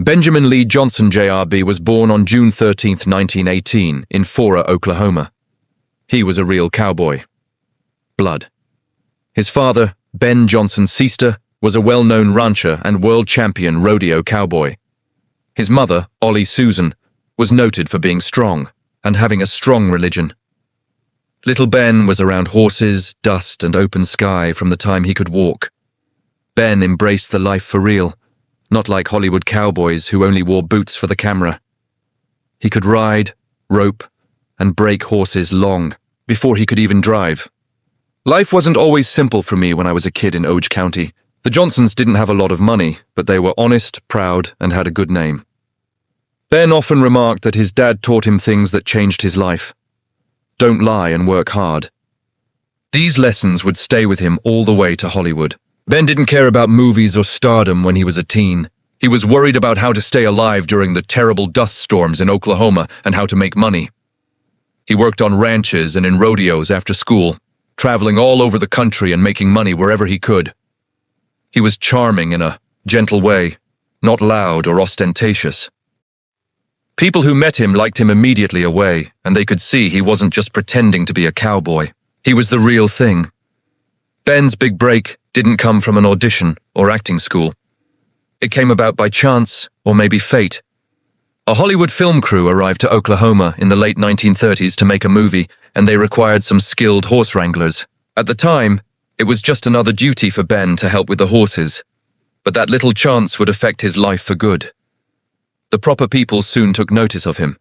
Benjamin Lee Johnson, JRB, was born on June 13, 1918, in Fora, Oklahoma. He was a real cowboy. Blood. His father, Ben Johnson Seaster, was a well-known rancher and world champion rodeo cowboy. His mother, Ollie Susan, was noted for being strong and having a strong religion. Little Ben was around horses, dust, and open sky from the time he could walk. Ben embraced the life for real, not like Hollywood cowboys who only wore boots for the camera. He could ride, rope, and break horses long before he could even drive. Life wasn't always simple for me when I was a kid in Oge County. The Johnsons didn't have a lot of money, but they were honest, proud, and had a good name. Ben often remarked that his dad taught him things that changed his life. Don't lie and work hard. These lessons would stay with him all the way to Hollywood. Ben didn't care about movies or stardom when he was a teen. He was worried about how to stay alive during the terrible dust storms in Oklahoma and how to make money. He worked on ranches and in rodeos after school, traveling all over the country and making money wherever he could. He was charming in a gentle way, not loud or ostentatious. People who met him liked him immediately away, and they could see he wasn't just pretending to be a cowboy. He was the real thing. Ben's big break didn't come from an audition or acting school. It came about by chance, or maybe fate. A Hollywood film crew arrived to Oklahoma in the late 1930s to make a movie, and they required some skilled horse wranglers. At the time, it was just another duty for Ben to help with the horses, but that little chance would affect his life for good. The proper people soon took notice of him.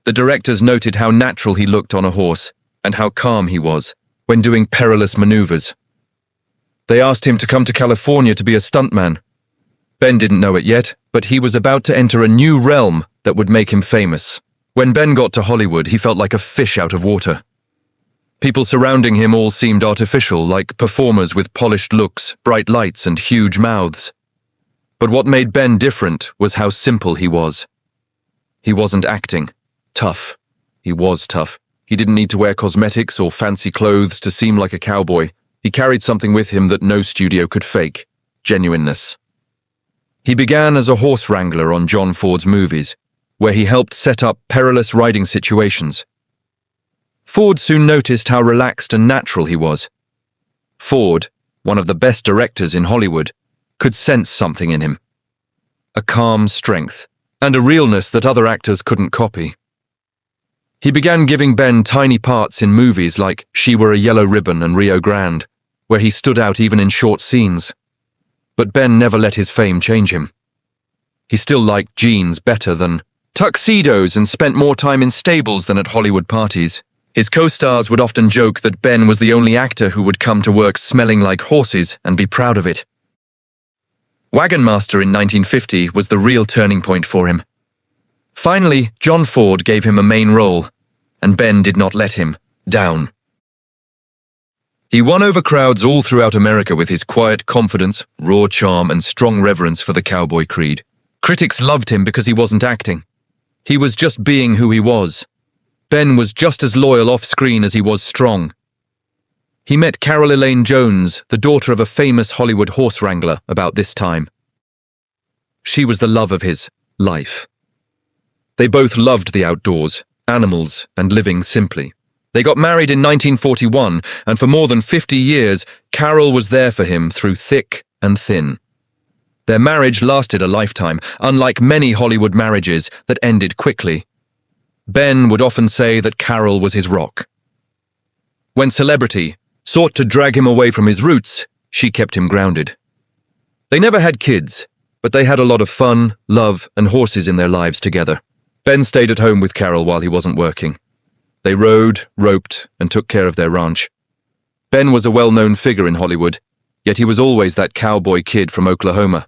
The directors noted how natural he looked on a horse and how calm he was when doing perilous maneuvers. They asked him to come to California to be a stuntman. Ben didn't know it yet, but he was about to enter a new realm that would make him famous. When Ben got to Hollywood, he felt like a fish out of water. People surrounding him all seemed artificial, like performers with polished looks, bright lights, and huge mouths. But what made Ben different was how simple he was. He wasn't acting. Tough. He was tough. He didn't need to wear cosmetics or fancy clothes to seem like a cowboy. He carried something with him that no studio could fake: genuineness. He began as a horse wrangler on John Ford's movies, where he helped set up perilous riding situations. Ford soon noticed how relaxed and natural he was. Ford, one of the best directors in Hollywood, could sense something in him. A calm strength, and a realness that other actors couldn't copy. He began giving Ben tiny parts in movies like She Were a Yellow Ribbon and Rio Grande, where he stood out even in short scenes. But Ben never let his fame change him. He still liked jeans better than tuxedos and spent more time in stables than at Hollywood parties. His co-stars would often joke that Ben was the only actor who would come to work smelling like horses and be proud of it. Wagon Master in 1950 was the real turning point for him. Finally, John Ford gave him a main role, and Ben did not let him down. He won over crowds all throughout America with his quiet confidence, raw charm, and strong reverence for the cowboy creed. Critics loved him because he wasn't acting. He was just being who he was. Ben was just as loyal off-screen as he was strong. He met Carol Elaine Jones, the daughter of a famous Hollywood horse wrangler, about this time. She was the love of his life. They both loved the outdoors, animals, and living simply. They got married in 1941, and for more than 50 years, Carol was there for him through thick and thin. Their marriage lasted a lifetime, unlike many Hollywood marriages that ended quickly. Ben would often say that Carol was his rock. When celebrity sought to drag him away from his roots, she kept him grounded. They never had kids, but they had a lot of fun, love, and horses in their lives together. Ben stayed at home with Carol while he wasn't working. They rode, roped, and took care of their ranch. Ben was a well-known figure in Hollywood, yet he was always that cowboy kid from Oklahoma.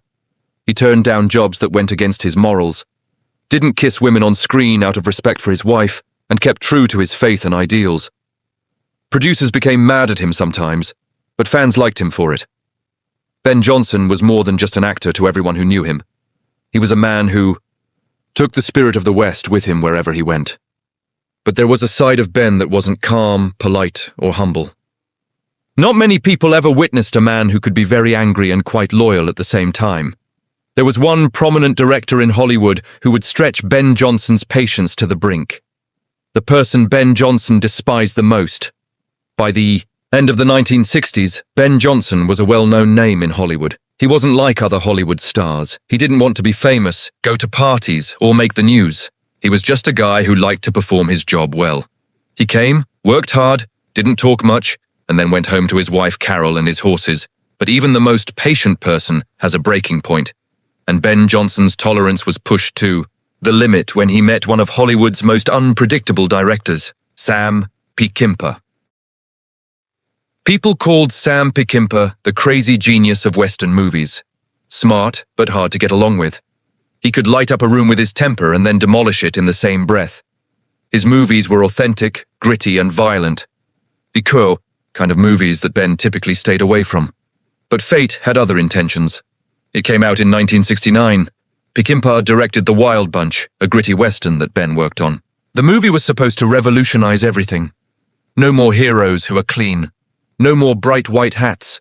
He turned down jobs that went against his morals, didn't kiss women on screen out of respect for his wife, and kept true to his faith and ideals. Producers became mad at him sometimes, but fans liked him for it. Ben Johnson was more than just an actor to everyone who knew him. He was a man who took the spirit of the West with him wherever he went. But there was a side of Ben that wasn't calm, polite, or humble. Not many people ever witnessed a man who could be very angry and quite loyal at the same time. There was one prominent director in Hollywood who would stretch Ben Johnson's patience to the brink. The person Ben Johnson despised the most. By the end of the 1960s, Ben Johnson was a well-known name in Hollywood. He wasn't like other Hollywood stars. He didn't want to be famous, go to parties, or make the news. He was just a guy who liked to perform his job well. He came, worked hard, didn't talk much, and then went home to his wife Carol and his horses. But even the most patient person has a breaking point, and Ben Johnson's tolerance was pushed to the limit when he met one of Hollywood's most unpredictable directors, Sam Peckinpah. People called Sam Peckinpah the crazy genius of Western movies. Smart, but hard to get along with. He could light up a room with his temper and then demolish it in the same breath. His movies were authentic, gritty, and violent. The kind of movies that Ben typically stayed away from. But fate had other intentions. It came out in 1969. Peckinpah directed The Wild Bunch, a gritty western that Ben worked on. The movie was supposed to revolutionize everything. No more heroes who are clean. No more bright white hats.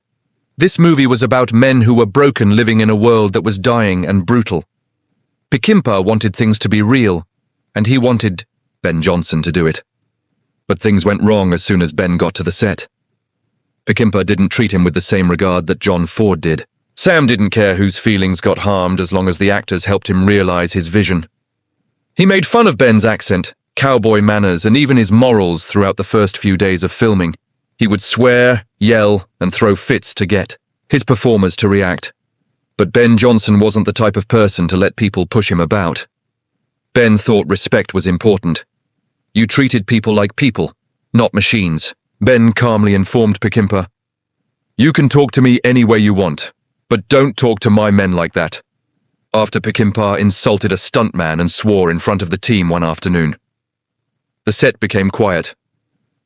This movie was about men who were broken living in a world that was dying and brutal. Peckinpah wanted things to be real, and he wanted Ben Johnson to do it. But things went wrong as soon as Ben got to the set. Peckinpah didn't treat him with the same regard that John Ford did. Sam didn't care whose feelings got harmed as long as the actors helped him realize his vision. He made fun of Ben's accent, cowboy manners, and even his morals throughout the first few days of filming. He would swear, yell, and throw fits to get his performers to react. But Ben Johnson wasn't the type of person to let people push him about. Ben thought respect was important. You treated people like people, not machines. Ben calmly informed Peckinpah, "You can talk to me any way you want, but don't talk to my men like that." After Peckinpah insulted a stuntman and swore in front of the team one afternoon. The set became quiet.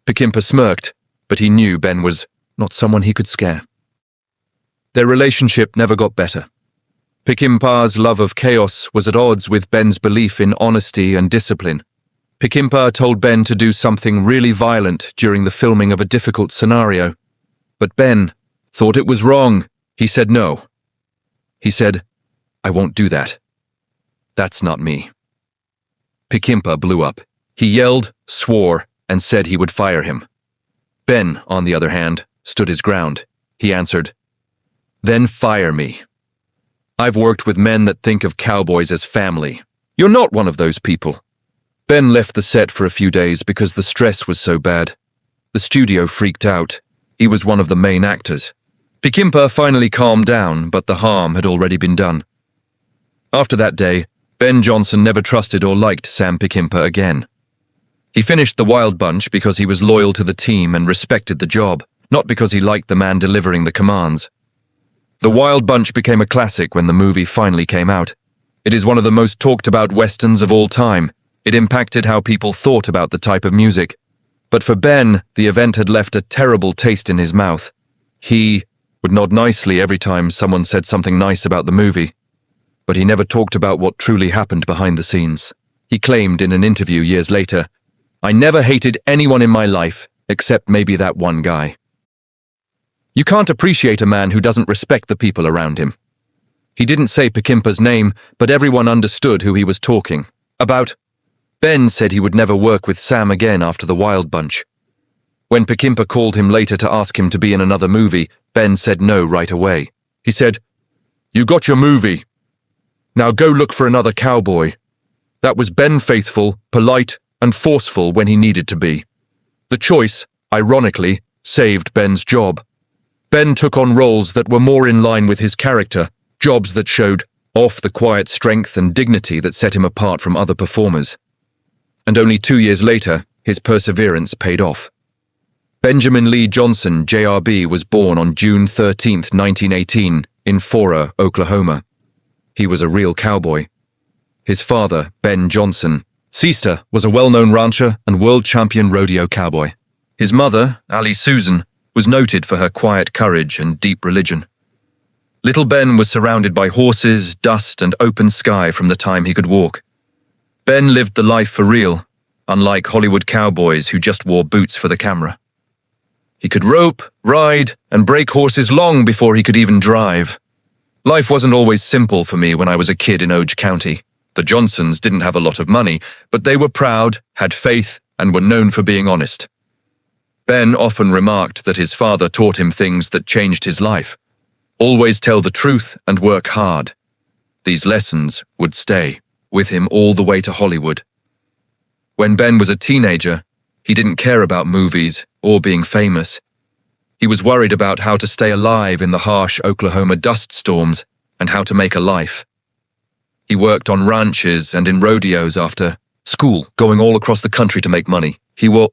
Peckinpah smirked, but he knew Ben was not someone he could scare. Their relationship never got better. Peckinpah's love of chaos was at odds with Ben's belief in honesty and discipline. Peckinpah told Ben to do something really violent during the filming of a difficult scenario. But Ben thought it was wrong. He said no. He said, "I won't do that. That's not me." Peckinpah blew up. He yelled, swore, and said he would fire him. Ben, on the other hand, stood his ground. He answered, "Then fire me. I've worked with men that think of cowboys as family. You're not one of those people." Ben left the set for a few days because the stress was so bad. The studio freaked out. He was one of the main actors. Peckinpah finally calmed down, but the harm had already been done. After that day, Ben Johnson never trusted or liked Sam Peckinpah again. He finished The Wild Bunch because he was loyal to the team and respected the job, not because he liked the man delivering the commands. The Wild Bunch became a classic when the movie finally came out. It is one of the most talked about westerns of all time. It impacted how people thought about the type of music. But for Ben, the event had left a terrible taste in his mouth. He would nod nicely every time someone said something nice about the movie. But he never talked about what truly happened behind the scenes. He claimed in an interview years later, "I never hated anyone in my life, except maybe that one guy." You can't appreciate a man who doesn't respect the people around him. He didn't say Peckinpah's name, but everyone understood who he was talking about. Ben said he would never work with Sam again after The Wild Bunch. When Peckinpah called him later to ask him to be in another movie, Ben said no right away. He said, "You got your movie. Now go look for another cowboy." That was Ben faithful, polite, and forceful when he needed to be. The choice, ironically, saved Ben's job. Ben took on roles that were more in line with his character, jobs that showed off the quiet strength and dignity that set him apart from other performers. And only 2 years later, his perseverance paid off. Benjamin Lee Johnson, JRB, was born on June 13, 1918, in Fora, Oklahoma. He was a real cowboy. His father, Ben Johnson, Sr., was a well-known rancher and world champion rodeo cowboy. His mother, Allie Susan, was noted for her quiet courage and deep religion. Little Ben was surrounded by horses, dust, and open sky from the time he could walk. Ben lived the life for real, unlike Hollywood cowboys who just wore boots for the camera. He could rope, ride, and break horses long before he could even drive. Life wasn't always simple for me when I was a kid in Oge County. The Johnsons didn't have a lot of money, but they were proud, had faith, and were known for being honest. Ben often remarked that his father taught him things that changed his life. Always tell the truth and work hard. These lessons would stay with him all the way to Hollywood. When Ben was a teenager, he didn't care about movies or being famous. He was worried about how to stay alive in the harsh Oklahoma dust storms and how to make a life. He worked on ranches and in rodeos after school, going all across the country to make money. He wore